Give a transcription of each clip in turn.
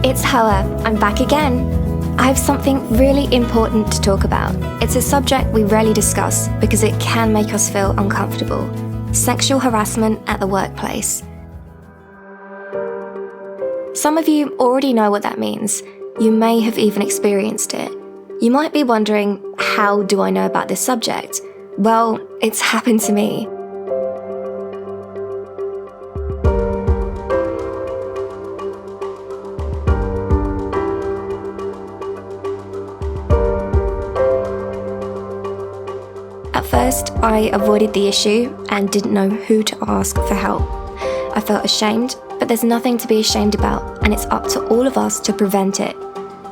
It's Hoa. I'm back again. I have something really important to talk about. It's a subject we rarely discuss because it can make us feel uncomfortable. Sexual harassment at the workplace. Some of you already know what that means. You may have even experienced it. You might be wondering, how do I know about this subject? Well, it's happened to me. At first, I avoided the issue and didn't know who to ask for help. I felt ashamed, but there's nothing to be ashamed about, and it's up to all of us to prevent it.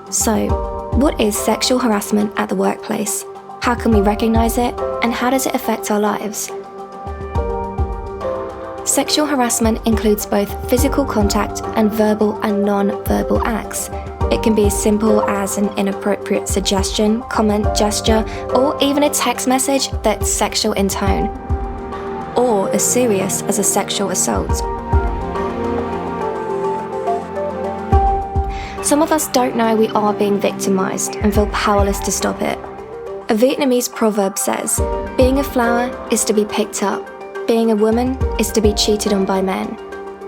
So, what is sexual harassment at the workplace? How can we recognise it, and how does it affect our lives? Sexual harassment includes both physical contact and verbal and non-verbal acts. It can be as simple as an inappropriate suggestion, comment, gesture, or even a text message that's sexual in tone, or as serious as a sexual assault. Some of us don't know we are being victimised and feel powerless to stop it. A Vietnamese proverb says, "Being a flower is to be picked up. Being a woman is to be cheated on by men."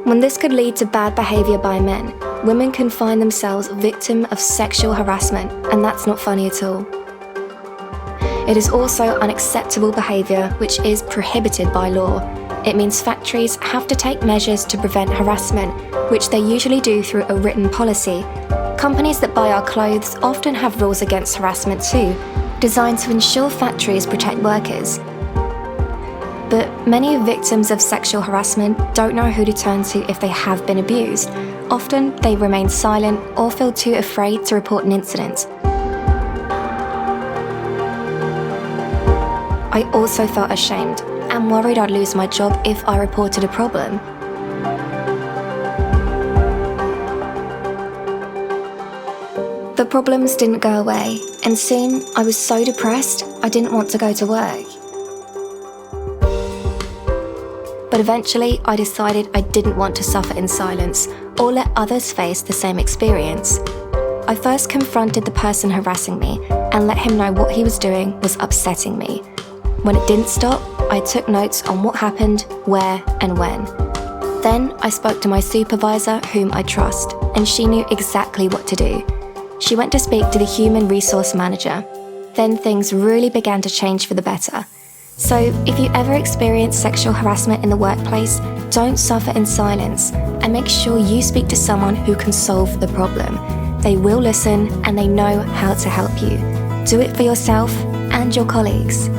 When this could lead to bad behaviour by men, women can find themselves victim of sexual harassment, and that's not funny at all. It is also unacceptable behaviour which is prohibited by law. It means factories have to take measures to prevent harassment, which they usually do through a written policy. Companies that buy our clothes often have rules against harassment too, designed to ensure factories protect workers. But many victims of sexual harassment don't know who to turn to if they have been abused. Often they remain silent or feel too afraid to report an incident. I also felt ashamed and worried I'd lose my job if I reported a problem. The problems didn't go away, and soon I was so depressed I didn't want to go to work. But eventually I decided I didn't want to suffer in silence or let others face the same experience. I first confronted the person harassing me and let him know what he was doing was upsetting me. When it didn't stop, I took notes on what happened, where and when. Then I spoke to my supervisor, whom I trust, and she knew exactly what to do. She went to speak to the human resource manager. Then things really began to change for the better. So if you ever experience sexual harassment in the workplace, don't suffer in silence, and make sure you speak to someone who can solve the problem. They will listen and they know how to help you. Do it for yourself and your colleagues.